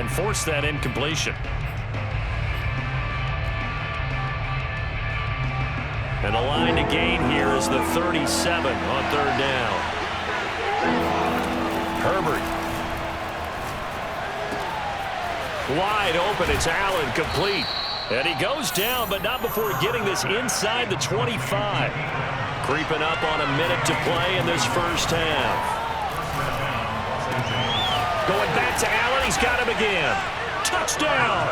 and forced that incompletion. And the line to gain here is the 37 on third down. Herbert. Wide open. It's Allen, complete. And he goes down, but not before getting this inside the 25. Creeping up on a minute to play in this first half. Going back to Allen. He's got him again. Touchdown.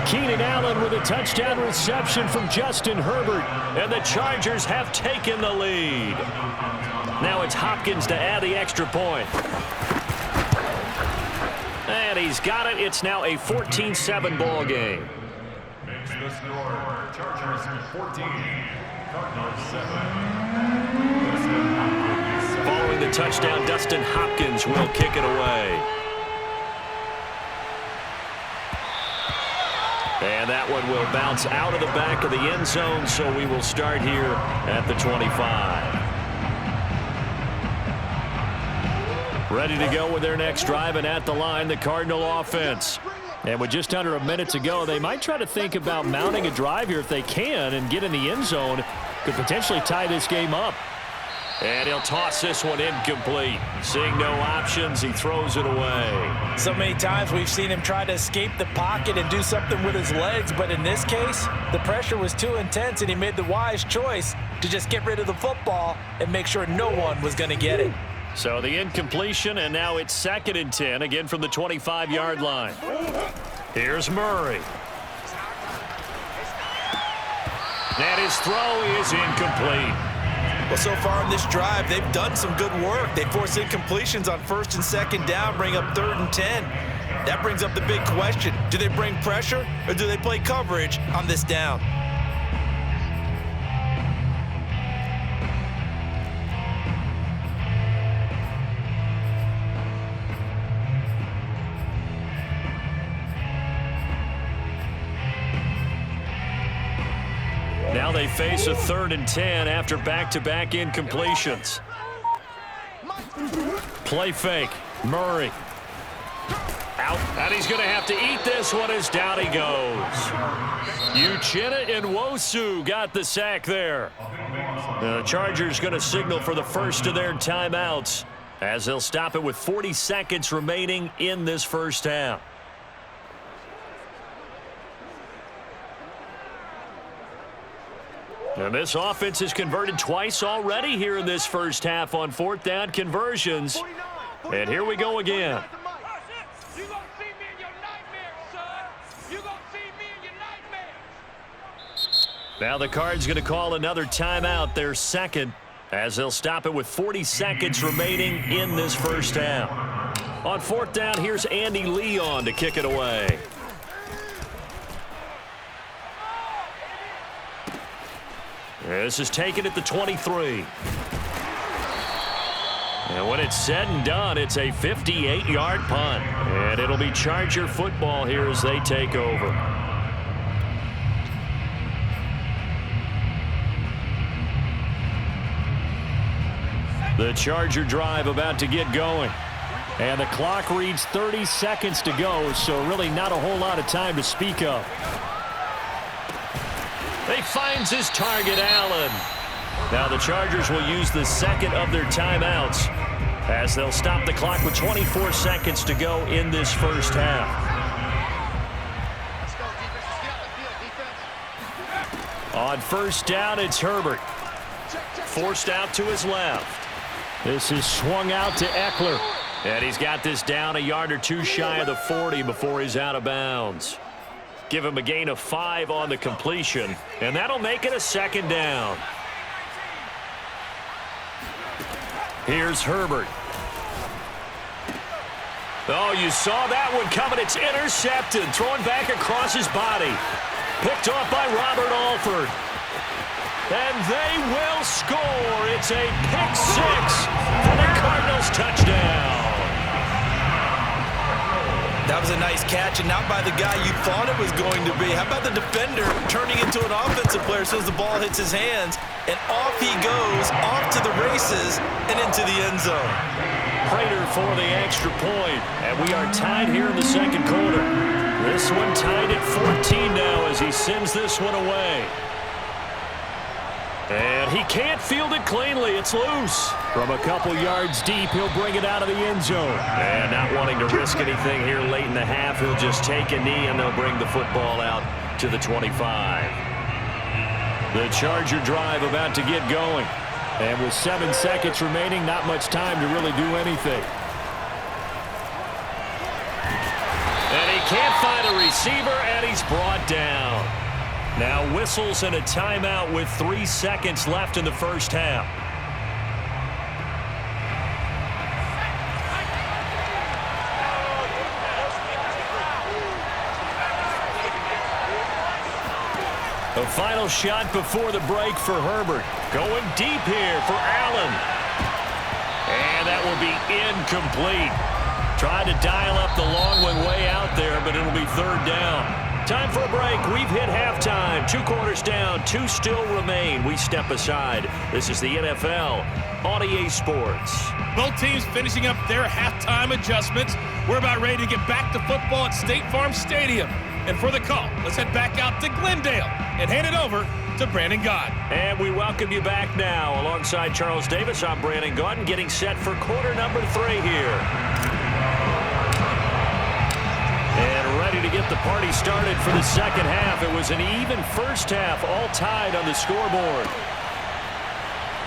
Keenan Allen with a touchdown reception from Justin Herbert. And the Chargers have taken the lead. Now it's Hopkins to add the extra point. And he's got it. It's now a 14-7 ball game. Makes the score Chargers 14, Cardinals 7. Following the touchdown, Dustin Hopkins will kick it away. And that one will bounce out of the back of the end zone, so we will start here at the 25. Ready to go with their next drive, and at the line, the Cardinal offense. And with just under a minute to go, they might try to think about mounting a drive here if they can and get in the end zone. Could potentially tie this game up. And he'll toss this one incomplete. Seeing no options, he throws it away. So many times we've seen him try to escape the pocket and do something with his legs, but in this case, the pressure was too intense and he made the wise choice to just get rid of the football and make sure no one was going to get it. So the incompletion, and now it's 2nd and 10, again from the 25-yard line. Here's Murray. And his throw is incomplete. Well, so far in this drive, they've done some good work. They force incompletions on 1st and 2nd down, bring up 3rd and 10. That brings up the big question. Do they bring pressure or do they play coverage on this down? Now they face a 3rd and 10 after back-to-back incompletions. Play fake. Murray. Out. And he's going to have to eat this one as down he goes. Uchenna Nwosu got the sack there. The Chargers going to signal for the first of their timeouts as they'll stop it with 40 seconds remaining in this first half. And this offense has converted twice already here in this first half on 4th down conversions. And here we go again. Now the Cards going to call another timeout, their second, as they'll stop it with 40 seconds remaining in this first half. On 4th down, here's Andy Leon to kick it away. This is taken at the 23. And when it's said and done, it's a 58-yard punt. And it'll be Charger football here as they take over. The Charger drive about to get going. And the clock reads 30 seconds to go, so really not a whole lot of time to speak of. He finds his target, Allen. Now the Chargers will use the second of their timeouts as they'll stop the clock with 24 seconds to go in this first half. On 1st down, it's Herbert. Forced out to his left. This is swung out to Eckler. And he's got this down a yard or two shy of the 40 before he's out of bounds. Give him a gain of 5 on the completion, and that'll make it a 2nd down. Here's Herbert. Oh, you saw that one coming. It's intercepted. Thrown back across his body. Picked off by Robert Alford. And they will score. It's a pick 6 for the Cardinals touchdown. That was a nice catch, and not by the guy you thought it was going to be. How about the defender turning into an offensive player as soon as the ball hits his hands, and off he goes, off to the races, and into the end zone. Prater for the extra point. And we are tied here in the second quarter. This one tied at 14 now as he sends this one away. And he can't field it cleanly. It's loose. From a couple yards deep, he'll bring it out of the end zone. And not wanting to risk anything here late in the half, he'll just take a knee and they'll bring the football out to the 25. The Charger drive about to get going. And with 7 seconds remaining, not much time to really do anything. And he can't find a receiver, and he's brought down. Now whistles and a timeout with 3 seconds left in the first half. The final shot before the break for Herbert. Going deep here for Allen. And that will be incomplete. Tried to dial up the long one way out there, but it'll be third down. Time for a break. We've hit halftime. 2 quarters down. 2 still remain. We step aside. This is the NFL on EA Sports. Both teams finishing up their halftime adjustments. We're about ready to get back to football at State Farm Stadium. And for the call, let's head back out to Glendale and hand it over to Brandon Gaudin. And we welcome you back now. Alongside Charles Davis, I'm Brandon Gaudin, getting set for quarter number 3 here. And ready to get the party started for the second half. It was an even first half, all tied on the scoreboard.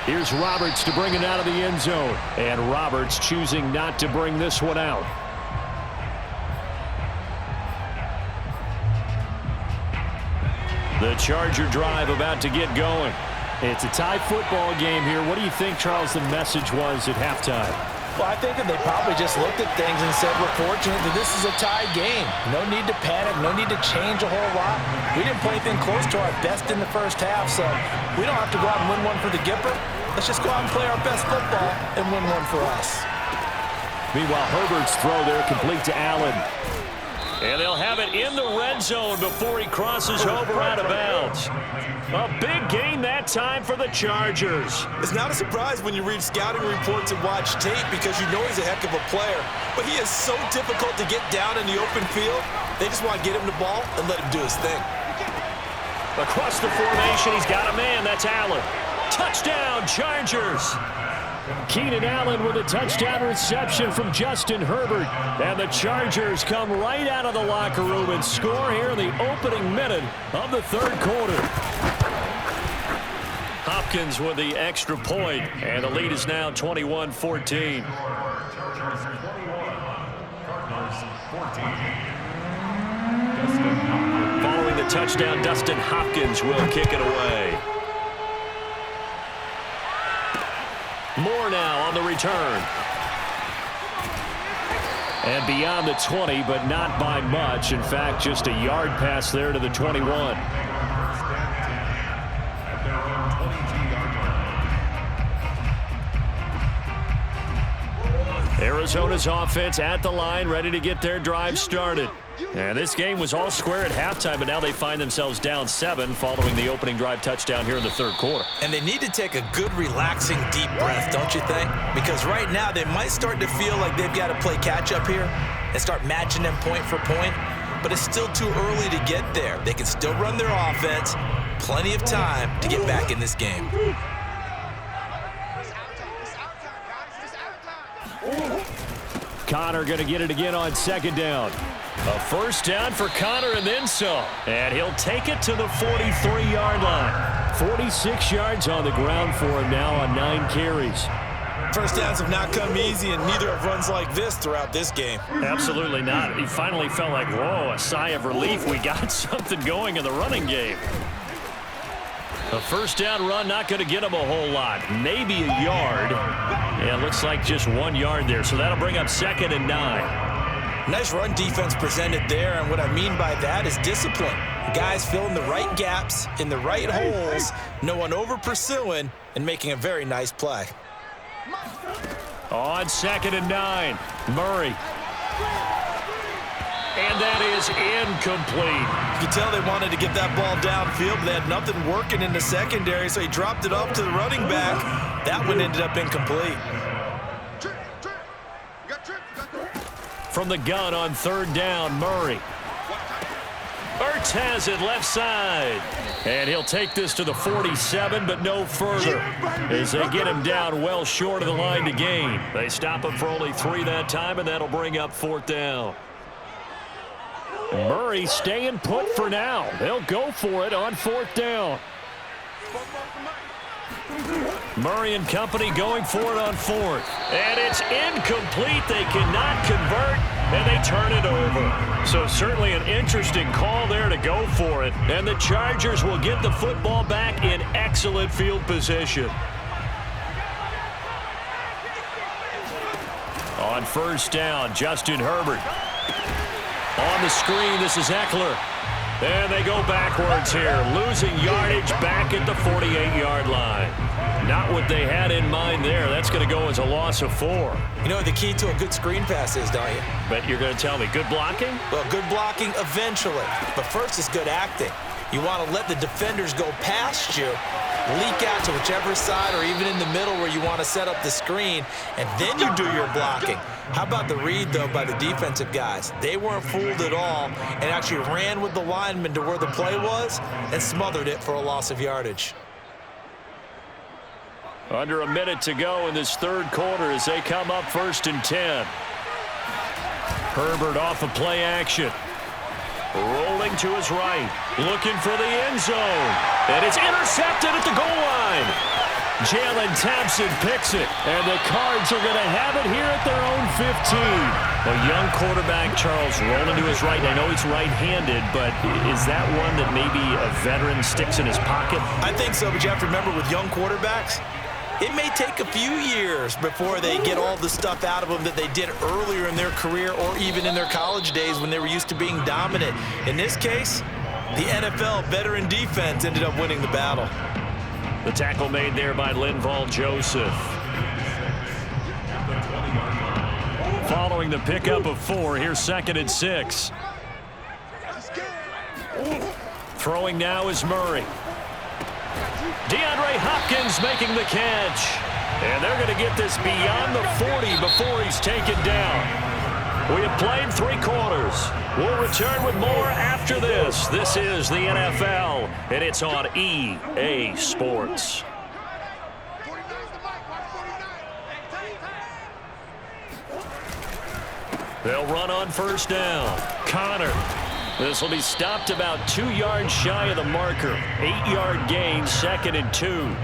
Here's Roberts to bring it out of the end zone. And Roberts choosing not to bring this one out. The Charger drive about to get going. It's a tie football game here. What do you think, Charles, the message was at halftime? Well, I think that they probably just looked at things and said, we're fortunate that this is a tied game. No need to panic, no need to change a whole lot. We didn't play anything close to our best in the first half, so we don't have to go out and win one for the Gipper. Let's just go out and play our best football and win one for us. Meanwhile, Herbert's throw there complete to Allen. And they'll have it in the red zone before he crosses over out of bounds. A big gain that time for the Chargers. It's not a surprise when you read scouting reports and watch tape because you know he's a heck of a player. But he is so difficult to get down in the open field. They just want to get him the ball and let him do his thing. Across the formation, he's got a man. That's Allen. Touchdown, Chargers. Keenan Allen with a touchdown reception from Justin Herbert. And the Chargers come right out of the locker room and score here in the opening minute of the third quarter. Hopkins with the extra point, and the lead is now 21-14. Following the touchdown, Dustin Hopkins will kick it away. Moore now on the return. And beyond the 20, but not by much. In fact, just a yard pass there to the 21. Arizona's offense at the line, ready to get their drive started. And this game was all square at halftime, but now they find themselves down 7 following the opening drive touchdown here in the third quarter. And they need to take a good, relaxing, deep breath, don't you think? Because right now they might start to feel like they've got to play catch-up here and start matching them point for point. But it's still too early to get there. They can still run their offense. Plenty of time to get back in this game. Connor going to get it again on second down. A first down for Connor and then some. And he'll take it to the 43-yard line. 46 yards on the ground for him now on 9 carries. First downs have not come easy, and neither have runs like this throughout this game. Absolutely not. He finally felt like, whoa, a sigh of relief. We got something going in the running game. A first down run not going to get him a whole lot. Maybe a yard. Yeah, it looks like just 1 yard there. So that'll bring up 2nd and 9. Nice run defense presented there, and what I mean by that is discipline. Guys filling the right gaps in the right holes, no one over pursuing, and making a very nice play. On 2nd and 9, Murray. And that is incomplete. You can tell they wanted to get that ball downfield, but they had nothing working in the secondary, so he dropped it off to the running back. That one ended up incomplete. from the gun on 3rd down. Murray. Ertz has it left side. And he'll take this to the 47, but no further, as they get him down well short of the line to gain. They stop him for only 3 that time, and that'll bring up 4th down. Murray staying put for now. They'll go for it on 4th down. Murray and company going for it on 4th. And it's incomplete. They cannot convert, and they turn it over. So certainly an interesting call there to go for it. And the Chargers will get the football back in excellent field position. On 1st down, Justin Herbert. On the screen, this is Eckler. And they go backwards here, losing yardage back at the 48-yard line. Not what they had in mind there. That's going to go as a loss of 4. You know what the key to a good screen pass is, don't you? But you're going to tell me, good blocking? Well, good blocking eventually. But first is good acting. You want to let the defenders go past you, leak out to whichever side or even in the middle where you want to set up the screen, and then you do your blocking. How about the read, though, by the defensive guys? They weren't fooled at all and actually ran with the lineman to where the play was and smothered it for a loss of yardage. Under a minute to go in this 3rd quarter as they come up 1st and 10. Herbert off of play action. Rolling to his right, looking for the end zone. And it's intercepted at the goal line. Jalen Thompson picks it, and the Cards are going to have it here at their own 15. A young quarterback, Charles, rolling to his right. I know he's right-handed, but is that one that maybe a veteran sticks in his pocket? I think so, but you have to remember with young quarterbacks, it may take a few years before they get all the stuff out of them that they did earlier in their career or even in their college days when they were used to being dominant. In this case, the NFL veteran defense ended up winning the battle. The tackle made there by Linval Joseph. Following the pickup of 4, here's 2nd and 6. Throwing now is Murray. DeAndre Hopkins making the catch. And they're going to get this beyond the 40 before he's taken down. We have played 3 quarters. We'll return with more after this. This is the NFL, and it's on EA Sports. They'll run on 1st down. Connor. This will be stopped about 2 yards shy of the marker. 8-yard gain, 2nd and 2.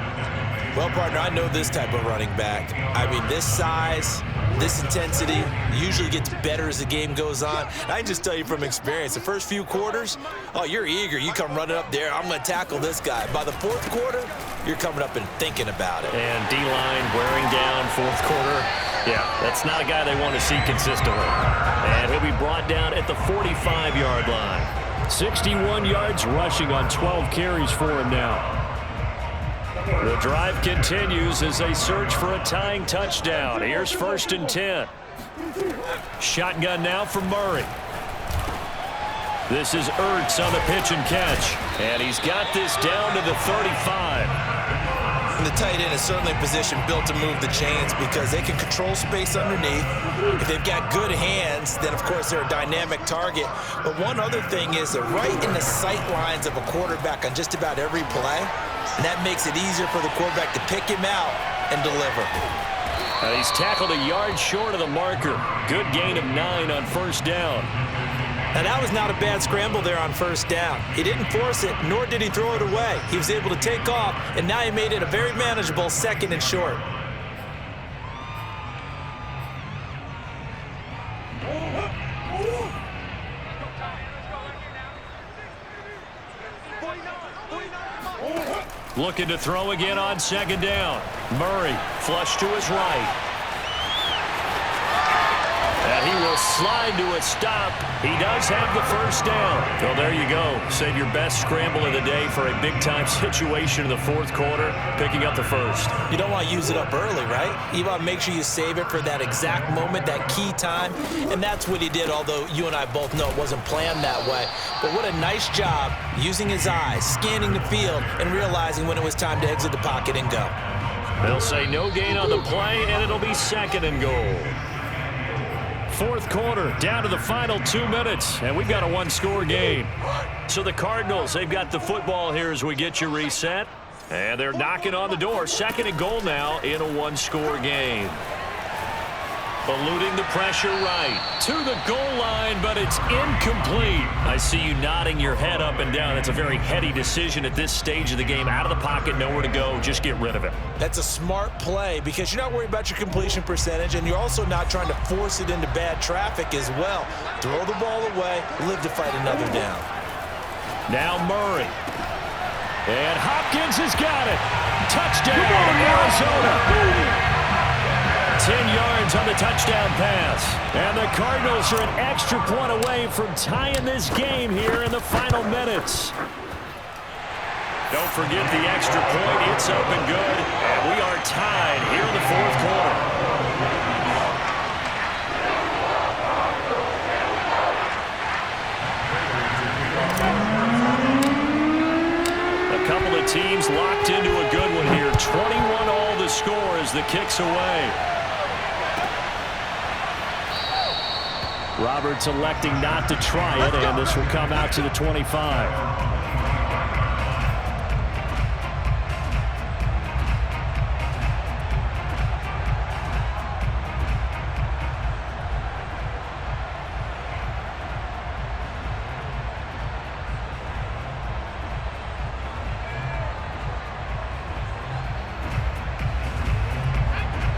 Well, partner, I know this type of running back. I mean, this size, this intensity usually gets better as the game goes on. And I can just tell you from experience, the first few quarters, oh, you're eager. You come running up there, I'm going to tackle this guy. By the 4th quarter, you're coming up and thinking about it. And D-line wearing down 4th quarter. Yeah, that's not a guy they want to see consistently. And he'll be brought down at the 45-yard line. 61 yards rushing on 12 carries for him now. The drive continues as they search for a tying touchdown. Here's 1st and 10. Shotgun now from Murray. This is Ertz on the pitch and catch. And he's got this down to the 35. And the tight end is certainly a position built to move the chains because they can control space underneath. If they've got good hands, then, of course, they're a dynamic target. But one other thing is they're right in the sight lines of a quarterback on just about every play. And that makes it easier for the quarterback to pick him out and deliver. And he's tackled a yard short of the marker. Good gain of 9 on 1st down. Now, that was not a bad scramble there on 1st down. He didn't force it, nor did he throw it away. He was able to take off, and now he made it a very manageable 2nd and short. Looking to throw again on 2nd down. Murray flush to his right. And he will slide to a stop. He does have the 1st down. Well, there you go. Save your best scramble of the day for a big-time situation in the 4th quarter, picking up the 1st. You don't want to use it up early, right? You want to make sure you save it for that exact moment, that key time. And that's what he did, although you and I both know it wasn't planned that way. But what a nice job using his eyes, scanning the field, and realizing when it was time to exit the pocket and go. They'll say no gain on the play, and it'll be 2nd and goal. Fourth quarter, down to the final 2 minutes, and we've got a one-score game. So the Cardinals, they've got the football here as we get you reset. And they're knocking on the door. Second and goal now in a one-score game. Eluding the pressure right to the goal line, but it's incomplete. I see you nodding your head up and down. That's a very heady decision at this stage of the game. Out of the pocket, nowhere to go. Just get rid of it. That's a smart play because you're not worried about your completion percentage, and you're also not trying to force it into bad traffic as well. Throw the ball away, live to fight another down. Now Murray. And Hopkins has got it. Touchdown, Arizona. 10 yards on the touchdown pass. And the Cardinals are an extra point away from tying this game here in the final minutes. Don't forget the extra point. It's up and good. And we are tied here in the fourth quarter. A couple of teams locked into a good one here. 21 all the score as the kick's away. Roberts electing not to try it, and this will come out to the 25.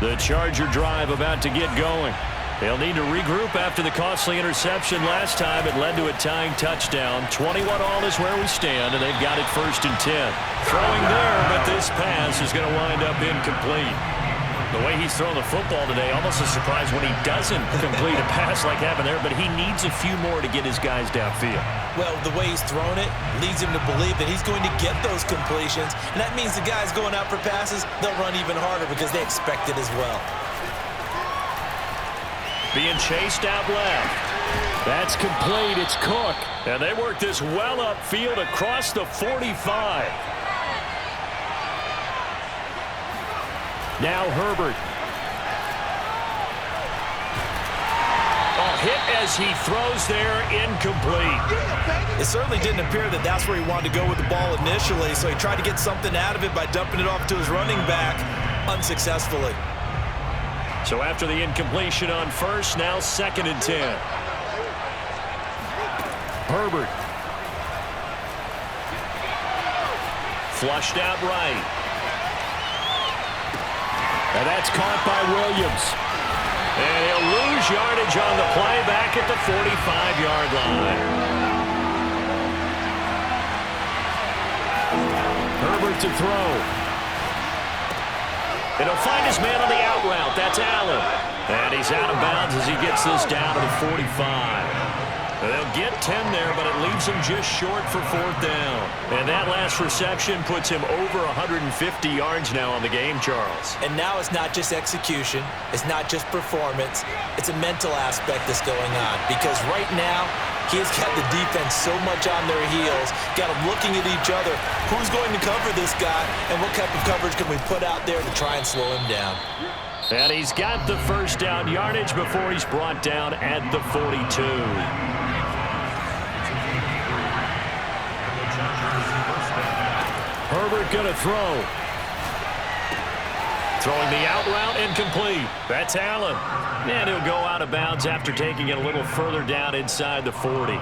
The Charger drive about to get going. They'll need to regroup after the costly interception last time. It led to a tying touchdown. 21 all is where we stand, and they've got it 1st and 10. Throwing there, but this pass is going to wind up incomplete. The way he's thrown the football today, almost a surprise when he doesn't complete a pass like happened there, but he needs a few more to get his guys downfield. Well, the way he's thrown it leads him to believe that he's going to get those completions, and that means the guys going out for passes, they'll run even harder because they expect it as well. Being chased out left. That's complete. It's Cook. And they work this well upfield across the 45. Now Herbert. Hit as he throws there, incomplete. It certainly didn't appear that that's where he wanted to go with the ball initially, so he tried to get something out of it by dumping it off to his running back unsuccessfully. So after the incompletion on first, now 2nd and 10. Herbert. Flushed out right. And that's caught by Williams. And he'll lose yardage on the play back at the 45-yard line. Herbert to throw. And he'll find his man on the out route. That's Allen. And he's out of bounds as he gets this down to the 45. They'll get 10 there, but it leaves him just short for 4th down. And that last reception puts him over 150 yards now on the game, Charles. And now it's not just execution. It's not just performance. It's a mental aspect that's going on. Because right now, he's got the defense so much on their heels, got them looking at each other. Who's going to cover this guy, and what type of coverage can we put out there to try and slow him down? And he's got the 1st down yardage before he's brought down at the 42. Herbert going to throw. Throwing the out route, incomplete. That's Allen. And he'll go out of bounds after taking it a little further down inside the 40.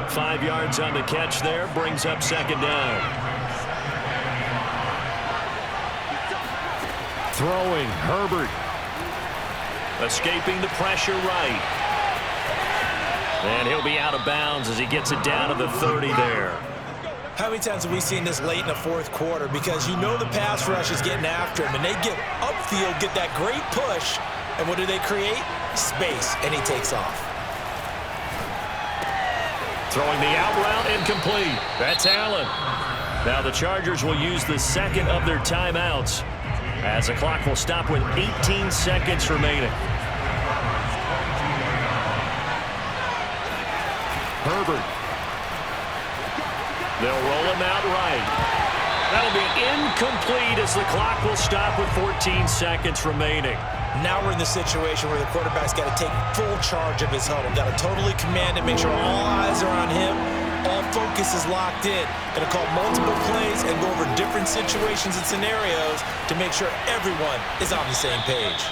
5 yards on the catch there, brings up 2nd down. Throwing, Herbert. Escaping the pressure right. And he'll be out of bounds as he gets it down to the 30 there. How many times have we seen this late in the 4th quarter? Because you know the pass rush is getting after him, and they get upfield, get that great push, and what do they create? Space, and he takes off. Throwing the out route, incomplete. That's Allen. Now the Chargers will use the 2nd of their timeouts as the clock will stop with 18 seconds remaining. Herbert. They'll roll him out right. That'll be incomplete as the clock will stop with 14 seconds remaining. Now we're in the situation where the quarterback's got to take full charge of his huddle. Got to totally command it, make sure all eyes are on him. All focus is locked in. Going to call multiple plays and go over different situations and scenarios to make sure everyone is on the same page.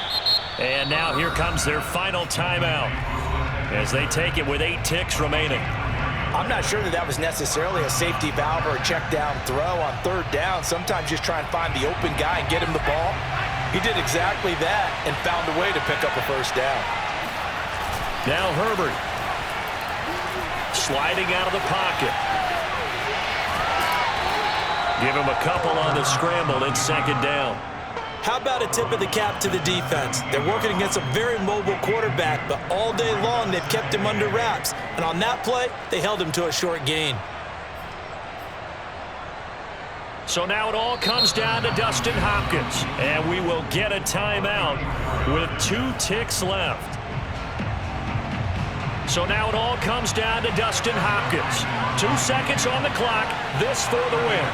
And now here comes their final timeout as they take it with 8 ticks remaining. I'm not sure that was necessarily a safety valve or a check down throw on 3rd down. Sometimes just try and find the open guy and get him the ball. He did exactly that and found a way to pick up a 1st down. Now Herbert sliding out of the pocket. Give him a couple on the scramble. It's 2nd down. How about a tip of the cap to the defense? They're working against a very mobile quarterback, but all day long they've kept him under wraps. And on that play, they held him to a short gain. So now it all comes down to Dustin Hopkins, and we will get a timeout with 2 ticks left. So now it all comes down to Dustin Hopkins. 2 seconds on the clock. This for the win.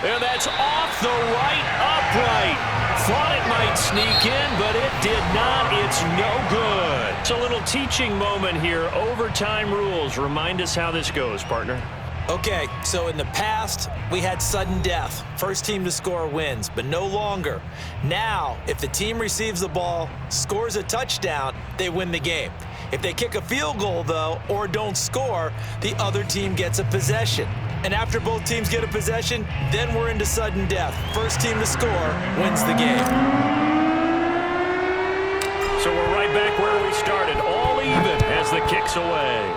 And that's off the right upright. Thought it might sneak in, but it did not. It's no good. It's a little teaching moment here. Overtime rules. Remind us how this goes, partner. Okay, so in the past, we had sudden death. First team to score wins, but no longer. Now, if the team receives the ball, scores a touchdown, they win the game. If they kick a field goal, though, or don't score, the other team gets a possession. And after both teams get a possession, then we're into sudden death. First team to score wins the game. So we're right back where we started, all even as the kick's away.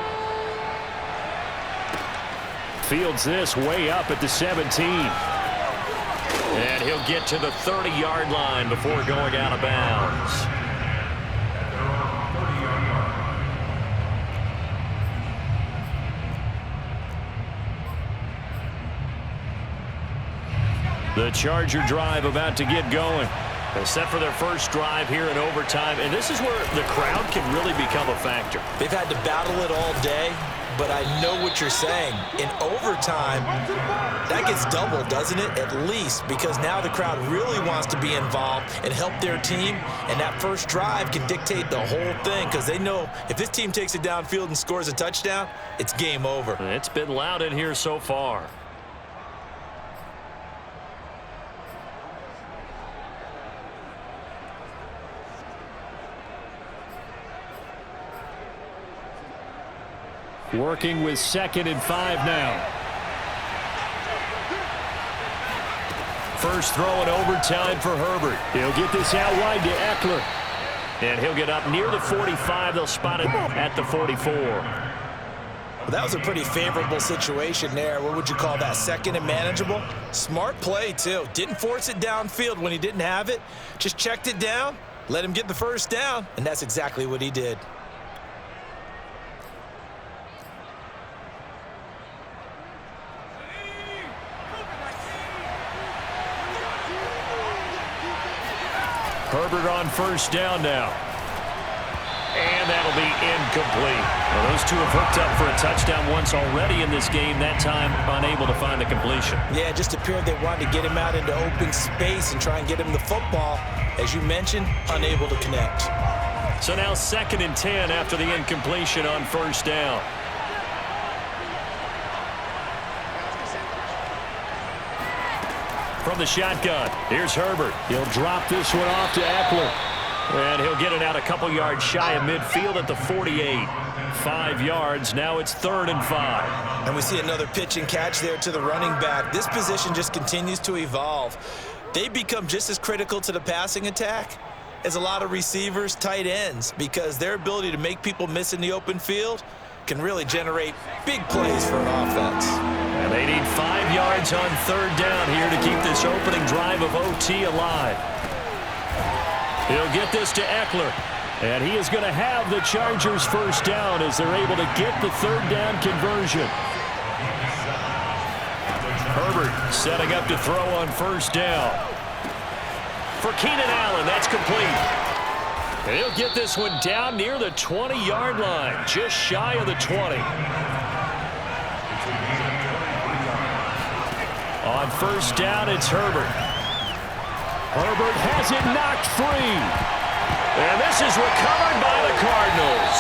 Fields this way up at the 17. And he'll get to the 30-yard line before going out of bounds. The Charger drive about to get going. They're set for their first drive here in overtime, and this is where the crowd can really become a factor. They've had to battle it all day, but I know what you're saying. In overtime, that gets doubled, doesn't it? At least, because now the crowd really wants to be involved and help their team, and that first drive can dictate the whole thing because they know if this team takes it downfield and scores a touchdown, it's game over. It's been loud in here so far. Working with 2nd and 5 now. First throw in overtime for Herbert. He'll get this out wide to Eckler. And he'll get up near the 45. They'll spot it at the 44. Well, that was a pretty favorable situation there. What would you call that? 2nd and manageable? Smart play, too. Didn't force it downfield when he didn't have it. Just checked it down, let him get the 1st down, and that's exactly what he did. Herbert on 1st down now. And that'll be incomplete. Well, those two have hooked up for a touchdown once already in this game. That time, unable to find the completion. Yeah, it just appeared they wanted to get him out into open space and try and get him the football. As you mentioned, unable to connect. So now 2nd and 10 after the incompletion on 1st down. From the shotgun, here's Herbert. He'll drop this one off to Eckler. And he'll get it out a couple yards shy of midfield at the 48. 5 yards, now it's 3rd and 5. And we see another pitch and catch there to the running back. This position just continues to evolve. They become just as critical to the passing attack as a lot of receivers, tight ends, because their ability to make people miss in the open field can really generate big plays for an offense. And they need 5 yards on 3rd down here to keep this opening drive of OT alive. He'll get this to Eckler. And he is going to have the Chargers 1st down as they're able to get the 3rd down conversion. Herbert setting up to throw on 1st down. For Keenan Allen, that's complete. And he'll get this one down near the 20-yard line, just shy of the 20. On first down, it's Herbert. Herbert has it knocked free. And this is recovered by the Cardinals.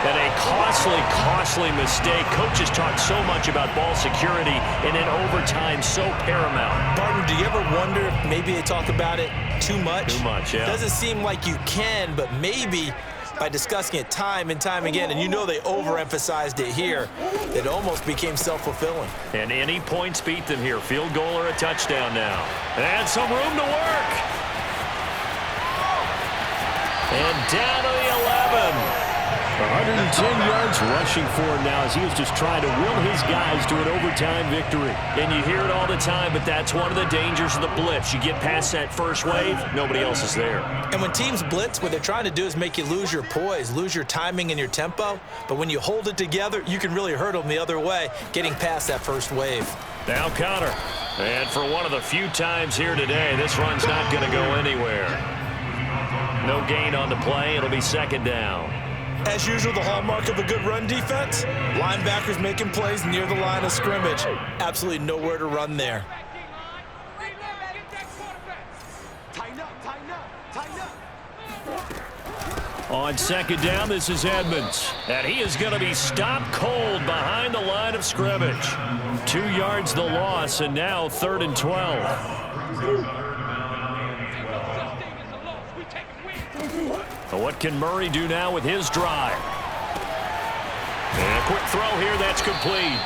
And a costly mistake. Coaches talk so much about ball security, and in overtime, so paramount. Barton, do you ever wonder if maybe they talk about it too much? Too much, yeah. Doesn't seem like you can, but maybe by discussing it time and time again, and you know they overemphasized it here, it almost became self-fulfilling. And any points beat them here. Field goal or a touchdown now. And some room to work. And down to the 11. 110 yards rushing for him now as he was just trying to will his guys to an overtime victory. And you hear it all the time, but that's one of the dangers of the blitz. You get past that first wave, nobody else is there. And when teams blitz, what they're trying to do is make you lose your poise, lose your timing and your tempo. But when you hold it together, you can really hurt them the other way, getting past that first wave. Now Connor. And for one of the few times here today, this run's not going to go anywhere. No gain on the play. It'll be second down. As usual, the hallmark of a good run defense, linebackers making plays near the line of scrimmage. Absolutely nowhere to run there. On second down, this is Edmonds. And he is going to be stopped cold behind the line of scrimmage. 2 yards the loss, and now 3rd and 12. But what can Murray do now with his drive? And a quick throw here, that's complete.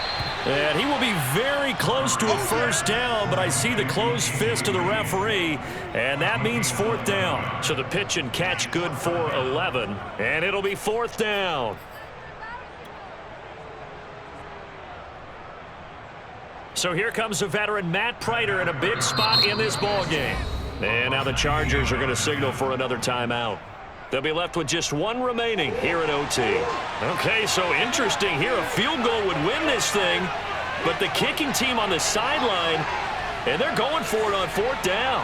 And he will be very close to a first down, but I see the closed fist of the referee, and that means 4th down. So the pitch and catch good for 11, and it'll be 4th down. So here comes the veteran Matt Prater in a big spot in this ball game. And now the Chargers are going to signal for another timeout. They'll be left with just one remaining here at OT. Okay, so interesting here. A field goal would win this thing, but the kicking team on the sideline, and they're going for it on 4th down.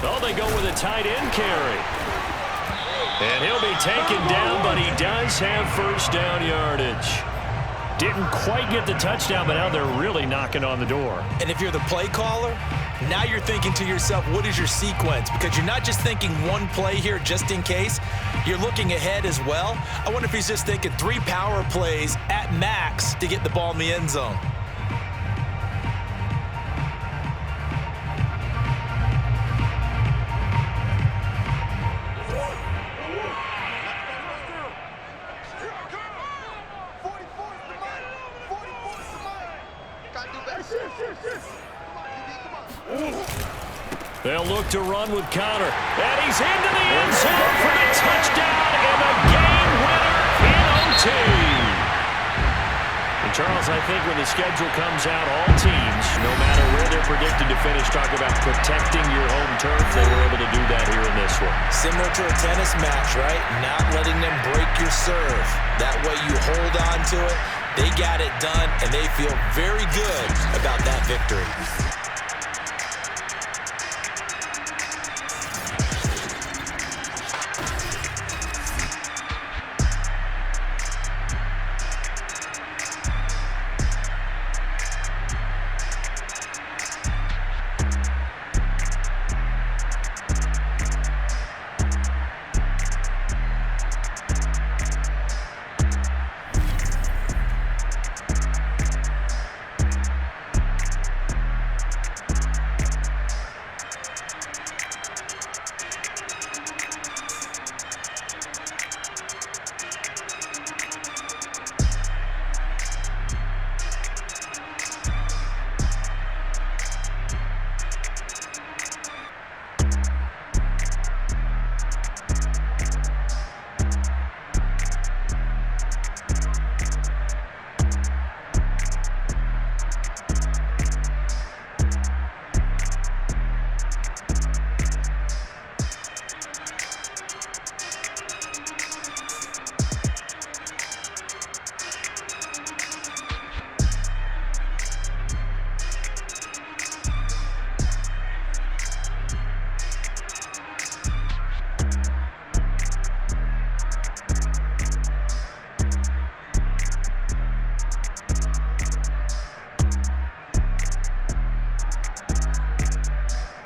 Oh, they go with a tight end carry. And he'll be taken down, but he does have first down yardage. Didn't quite get the touchdown, but now they're really knocking on the door. And if you're the play caller, now you're thinking to yourself, what is your sequence? Because you're not just thinking one play here just in case. You're looking ahead as well. I wonder if he's just thinking 3 power plays at max to get the ball in the end zone. They'll look to run with Connor. And he's into the end zone for the touchdown and the game winner in OT. And Charles, I think when the schedule comes out, all teams, no matter where they're predicted to finish, talk about protecting your home turf. They were able to do that here in this one. Similar to a tennis match, right? Not letting them break your serve. That way you hold on to it. They got it done, and they feel very good about that victory.